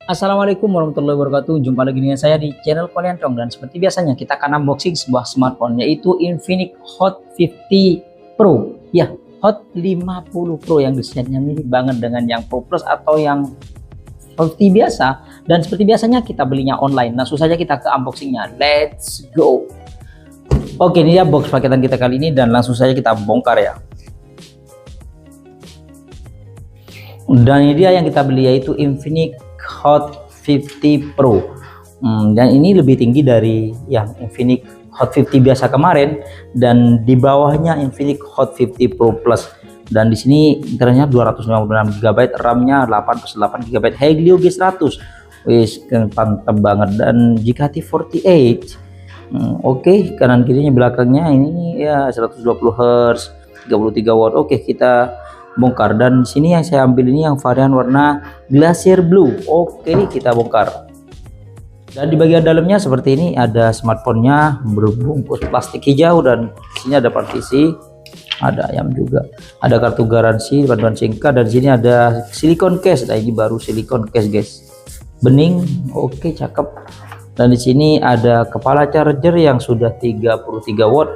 Assalamualaikum warahmatullahi wabarakatuh. Jumpa lagi dengan saya di channel Kolian Cong, dan seperti biasanya kita akan unboxing sebuah smartphone, yaitu Infinix Hot 50 Pro. Ya, Hot 50 Pro yang desainnya mirip banget dengan yang Pro Plus atau yang Hot 50 biasa. Dan seperti biasanya kita belinya online. Langsung saja kita ke unboxingnya. Let's go. Oke, ini dia box paketan kita kali ini dan langsung saja kita bongkar ya. Dan ini dia yang kita beli, yaitu Infinix Hot 50 Pro. Dan ini lebih tinggi dari yang Infinix Hot 50 biasa kemarin, dan di bawahnya Infinix Hot 50 Pro Plus. Dan di sini internetnya 256 GB, RAM-nya 8+8 GB, Helio G100. Wis mantap banget. Dan JKT48. Oke, kanan kirinya belakangnya ini ya 120 Hz, 33 watt. Oke, kita bongkar. Dan di sini yang saya ambil ini yang varian warna Glacier Blue. Oke, kita bongkar. Dan di bagian dalamnya seperti ini, ada smartphone-nya berbungkus plastik hijau, dan di sini ada partisi, ada ayam juga, ada kartu garansi, panduan singkat, dan di sini ada silikon case. Nah, ini baru silikon case, guys. Bening. Oke, cakep. Dan di sini ada kepala charger yang sudah 33 watt.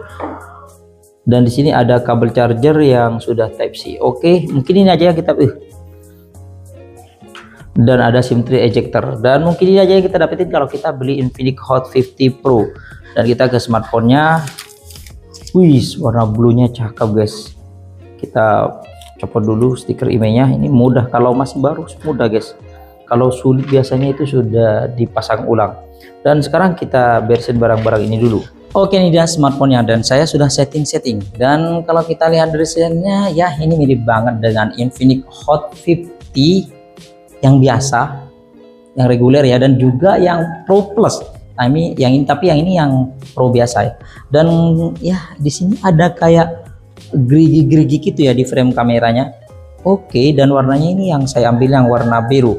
Dan di sini ada kabel charger yang sudah Type C. Oke, mungkin ini aja yang kita dan ada SIM tray ejector. Dan mungkin ini aja yang kita dapetin kalau kita beli Infinix Hot 50 Pro. Dan kita ke smartphone-nya. Wih, warna blue-nya cakep, guys. Kita copot dulu stiker emailnya. Ini mudah, kalau masih baru mudah, guys. Kalau sulit biasanya itu sudah dipasang ulang. Dan sekarang kita beresin barang-barang ini dulu. Oke, ini dia smartphone-nya dan saya sudah setting. Dan kalau kita lihat desainnya, ya ini mirip banget dengan Infinix Hot 50 yang biasa, yang reguler ya, dan juga yang Pro Plus. Nah, tapi yang ini yang Pro biasa ya. Dan ya di sini ada kayak gerigi-gerigi gitu ya di frame kameranya. Oke, dan warnanya ini yang saya ambil yang warna biru.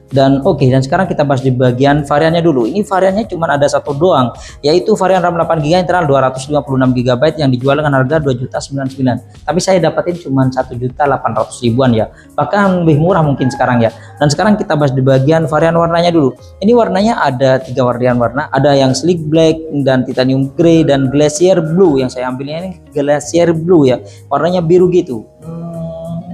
Dan oke, dan sekarang kita bahas di bagian variannya dulu. Ini variannya cuma ada satu doang, yaitu varian RAM 8GB internal 256 GB yang dijual dengan harga 2.099.000. Tapi saya dapatin cuma 1.800.000-an ya. Bahkan lebih murah mungkin sekarang ya. Dan sekarang kita bahas di bagian varian warnanya dulu. Ini warnanya ada 3 varian warna. Ada yang sleek black, dan titanium grey, dan glacier blue. Yang saya ambilnya ini glacier blue ya. Warnanya biru gitu.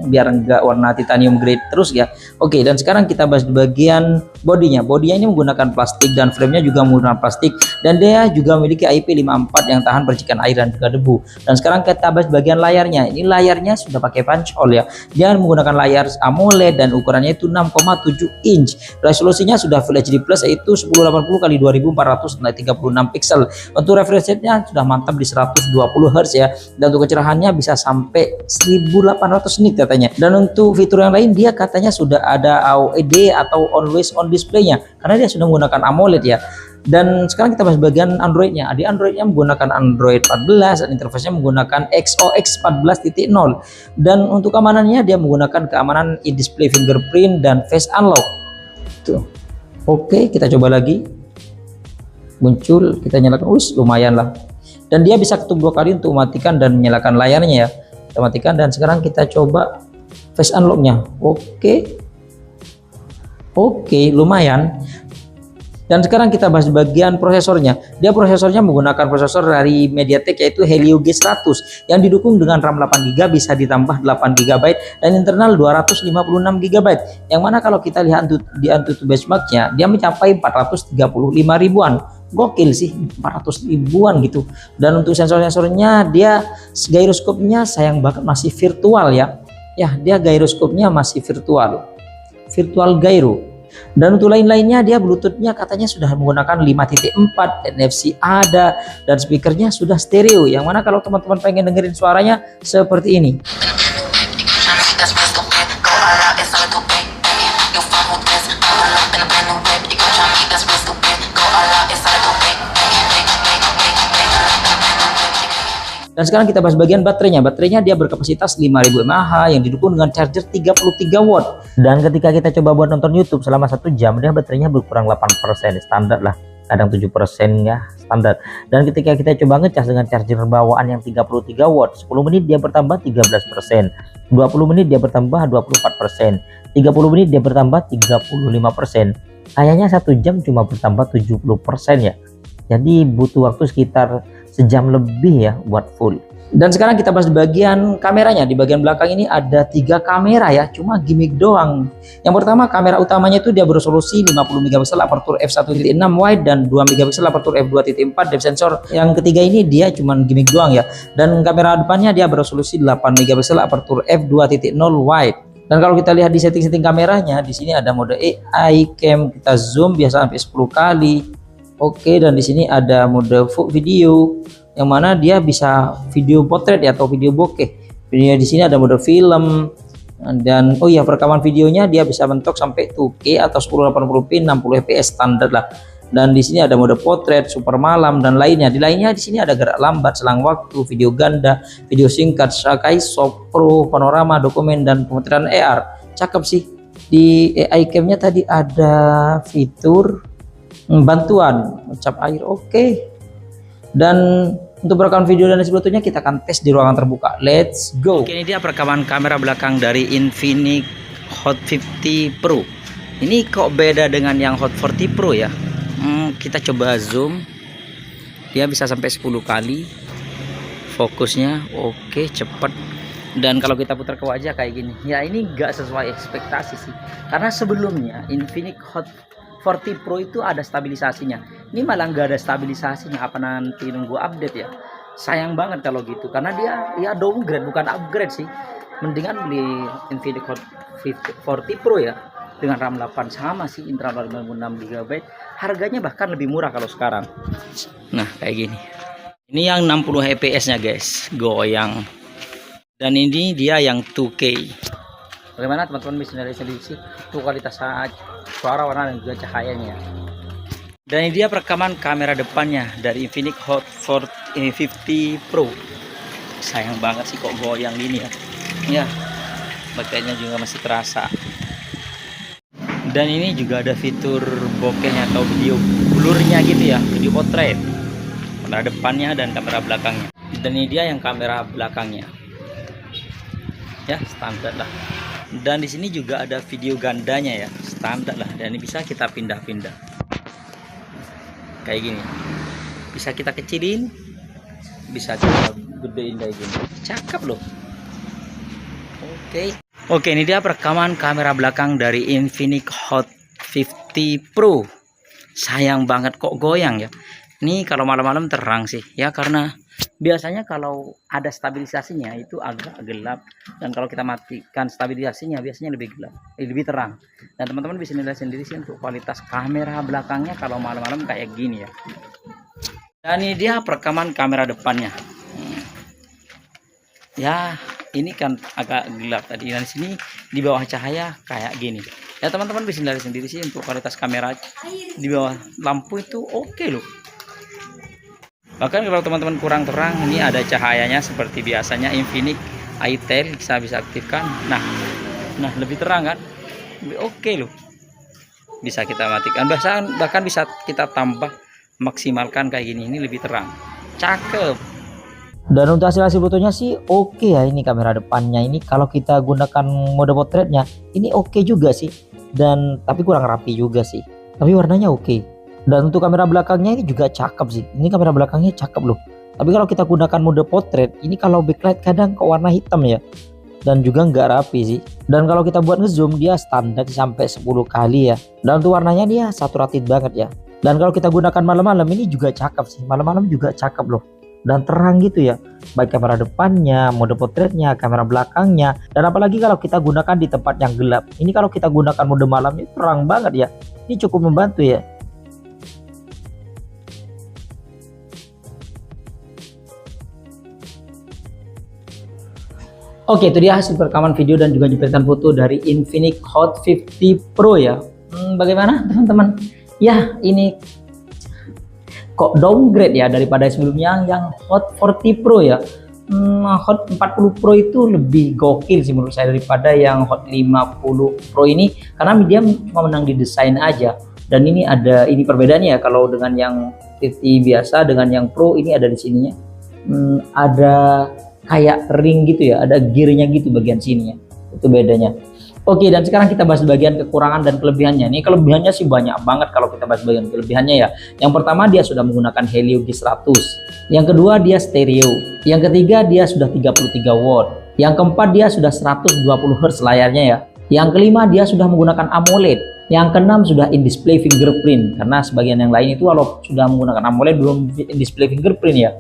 Biar enggak warna titanium grade terus ya. Oke, dan sekarang kita bahas di bagian bodinya. Bodinya ini menggunakan plastik dan framenya juga menggunakan plastik, dan dia juga memiliki IP54 yang tahan percikan air dan juga debu. Dan sekarang kita bahas bagian layarnya. Ini layarnya sudah pakai punch hole ya. Dia menggunakan layar AMOLED dan ukurannya itu 6,7 inch. Resolusinya sudah Full HD Plus, yaitu 1080 x 2436 pixel. Untuk refresh rate-nya sudah mantap di 120 Hz ya. Dan untuk kecerahannya bisa sampai 1800 nit katanya. Dan untuk fitur yang lain, dia katanya sudah ada AOED atau always on display-nya, karena dia sudah menggunakan AMOLED ya. Dan sekarang kita bahas bagian Android-nya. Di Android-nya menggunakan Android 14 dan interface-nya menggunakan XOX 14.0. Dan untuk keamanannya dia menggunakan keamanan in-display fingerprint dan face unlock. Tuh. Oke, kita coba lagi. Muncul, kita nyalakan. Lumayan lah. Dan dia bisa ketuk 2 kali untuk mematikan dan menyalakan layarnya ya. Kita matikan, dan sekarang kita coba face unlock-nya. Oke, lumayan. Dan sekarang kita bahas bagian prosesornya. Dia prosesornya menggunakan prosesor dari MediaTek, yaitu Helio G100 yang didukung dengan RAM 8GB, bisa ditambah 8GB, dan internal 256 GB. Yang mana kalau kita lihat di Antutu benchmark-nya, dia mencapai 435 ribuan. Gokil sih, 400 ribuan gitu. Dan untuk sensor-sensornya, dia gyroscope-nya sayang banget masih virtual ya. Ya, dia gyroscope-nya masih virtual gyro. Dan untuk lain-lainnya, dia Bluetooth-nya katanya sudah menggunakan 5.4, NFC ada, dan speakernya sudah stereo. Yang mana kalau teman-teman pengen dengerin suaranya seperti ini. Dan sekarang kita bahas bagian baterainya. Baterainya dia berkapasitas 5000 mAh yang didukung dengan charger 33 watt. Dan ketika kita coba buat nonton YouTube selama 1 jam, dia baterainya berkurang 8%, standar lah. Kadang 7% ya, standar. Dan ketika kita coba ngecas dengan charger bawaan yang 33 watt, 10 menit dia bertambah 13%. 20 menit dia bertambah 24%, 30 menit dia bertambah 35%. Kayaknya 1 jam cuma bertambah 70% ya. Jadi butuh waktu sekitar sejam lebih ya buat full. Dan sekarang kita bahas di bagian kameranya. Di bagian belakang ini ada 3 kamera ya, cuma gimmick doang. Yang pertama, kamera utamanya itu dia beresolusi 50 megapiksel aperture f1.6 wide dan 2 megapiksel aperture f2.4 depth sensor. Yang ketiga ini dia cuma gimmick doang ya. Dan kamera depannya dia beresolusi 8 megapiksel aperture f2.0 wide. Dan kalau kita lihat di setting-setting kameranya, di sini ada mode AI cam, kita zoom biasa sampai 10 kali. Oke, dan di sini ada mode full video, yang mana dia bisa video potret ya, atau video bokeh. Videonya di sini ada mode film, dan oh iya, perekaman videonya dia bisa bentuk sampai 2K atau 1080p 60 fps standar lah. Dan di sini ada mode potret, super malam, dan lainnya. Di lainnya di sini ada gerak lambat, selang waktu, video ganda, video singkat, Sakai Shop Pro, panorama, dokumen, dan pemutaran AR. Cakep sih. Di AI cam-nya tadi ada fitur bantuan ucap air, oke. Dan untuk perekaman video dan sebagainya kita akan tes di ruangan terbuka. Let's go. Oke, ini dia perekaman kamera belakang dari Infinix Hot 50 Pro. Ini kok beda dengan yang Hot 40 Pro ya? Kita coba zoom. Dia bisa sampai 10 kali. Fokusnya oke, cepet. Dan kalau kita putar ke wajah kayak gini, ya ini nggak sesuai ekspektasi sih. Karena sebelumnya Infinix Hot 40 Pro itu ada stabilisasinya. Ini malah nggak ada stabilisasinya. Apa nanti nunggu update ya? Sayang banget kalau gitu. Karena dia ya downgrade bukan upgrade sih. Mendingan beli Infinix Hot 40 Pro ya. Dengan RAM 8 sama sih, internal 56 GB. Harganya bahkan lebih murah kalau sekarang. Nah kayak gini. Ini yang 60 fps nya guys, goyang. Dan ini dia yang 2K. Bagaimana teman-teman bisa lihat sendiri sih tuh kualitas suara, warna, dan juga cahayanya. Dan ini dia perekaman kamera depannya dari Infinix Hot 50 Pro. Sayang banget sih kok goyang gini ya. Ya, baterainya juga masih terasa. Dan ini juga ada fitur bokehnya atau video blurnya gitu ya, video portrait. Kamera depannya dan kamera belakangnya. Dan ini dia yang kamera belakangnya. Ya, standar lah. Dan di sini juga ada video gandanya ya, standar lah. Dan ini bisa kita pindah-pindah. Kayak gini. Bisa kita kecilin, bisa kita gedein kayak gini. Cakep loh. Oke. Oke, ini dia perekaman kamera belakang dari Infinix Hot 50 Pro. Sayang banget kok goyang ya. Ini kalau malam-malam terang sih ya, karena biasanya kalau ada stabilisasinya itu agak gelap, dan kalau kita matikan stabilisasinya biasanya lebih gelap, lebih terang. Dan teman-teman bisa nilai sendiri sih untuk kualitas kamera belakangnya kalau malam-malam kayak gini ya. Dan ini dia perekaman kamera depannya. Ya, ini kan agak gelap tadi. Dan di sini di bawah cahaya kayak gini. Ya teman-teman bisa lihat sendiri sih untuk kualitas kamera di bawah lampu itu oke loh. Bahkan kalau teman-teman kurang terang, ini ada cahayanya seperti biasanya Infinix iTail bisa aktifkan. Nah lebih terang kan, lebih oke loh. Bisa kita matikan, bahkan bisa kita tambah, maksimalkan kayak gini. Ini lebih terang, cakep. Dan untuk hasil fotonya sih oke ya. Ini kamera depannya ini kalau kita gunakan mode potretnya ini oke juga sih. Dan tapi kurang rapi juga sih. Tapi warnanya oke. Dan untuk kamera belakangnya ini juga cakep sih. Ini kamera belakangnya cakep loh. Tapi kalau kita gunakan mode potret ini, kalau backlight kadang ke warna hitam ya. Dan juga nggak rapi sih. Dan kalau kita buat ngezoom dia standar sampai 10 kali ya. Dan untuk warnanya dia saturated banget ya. Dan kalau kita gunakan malam-malam ini juga cakep sih. Malam-malam juga cakep loh. Dan terang gitu ya, baik kamera depannya, mode potretnya, kamera belakangnya. Dan apalagi kalau kita gunakan di tempat yang gelap. Ini kalau kita gunakan mode malam ini terang banget ya. Ini cukup membantu ya. Oke, itu dia hasil perekaman video dan juga jepretan foto dari Infinix Hot 50 Pro ya. Bagaimana teman-teman? Ya, ini kok downgrade ya daripada sebelumnya yang Hot 40 Pro ya. Hot 40 Pro itu lebih gokil sih menurut saya daripada yang Hot 50 Pro ini, karena dia cuma menang di desain aja. Dan ini ada ini perbedaannya ya, kalau dengan yang 50 biasa dengan yang Pro ini ada di sininya. Ada kayak ring gitu ya, ada gearnya gitu bagian sininya. Itu bedanya. Oke, dan sekarang kita bahas bagian kekurangan dan kelebihannya. Nih kelebihannya sih banyak banget kalau kita bahas bagian kelebihannya ya. Yang pertama dia sudah menggunakan Helio G100. Yang kedua dia stereo. Yang ketiga dia sudah 33 watt. Yang keempat dia sudah 120 Hz layarnya ya. Yang kelima dia sudah menggunakan AMOLED. Yang keenam sudah in-display fingerprint. Karena sebagian yang lain itu kalau sudah menggunakan AMOLED belum in-display fingerprint ya.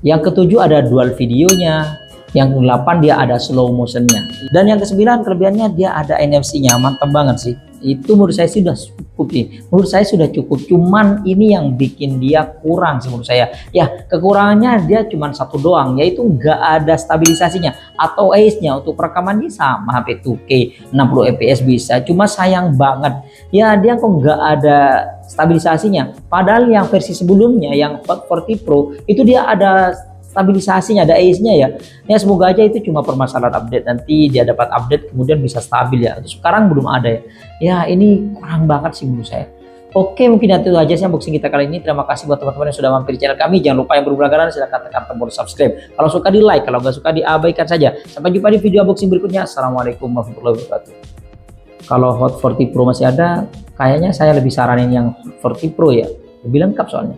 Yang ketujuh ada dual videonya. Yang ke-8 dia ada slow motionnya, dan yang ke-9 kelebihannya dia ada NFC-nya. Mantap banget sih, itu menurut saya sudah cukup nih, menurut saya sudah cukup. Cuman ini yang bikin dia kurang sih menurut saya ya, kekurangannya dia cuman satu doang, yaitu nggak ada stabilisasinya atau AIS-nya. Untuk rekamannya sama HP 2K 60 fps bisa, cuma sayang banget ya dia kok nggak ada stabilisasinya. Padahal yang versi sebelumnya yang Hot 40 Pro itu dia ada stabilisasinya, ada AIS-nya ya. Ya semoga aja itu cuma permasalahan update, nanti dia dapat update kemudian bisa stabil ya. Sekarang belum ada ya. Ya ini kurang banget sih menurut saya. Oke, mungkin itu aja sih unboxing kita kali ini. Terima kasih buat teman-teman yang sudah mampir di channel kami. Jangan lupa yang berlangganan silahkan tekan tombol subscribe. Kalau suka di like, kalau nggak suka diabaikan saja. Sampai jumpa di video unboxing berikutnya. Assalamualaikum warahmatullahi wabarakatuh. Kalau Hot 40 Pro masih ada, kayaknya saya lebih saranin yang 40 Pro ya. Lebih lengkap soalnya.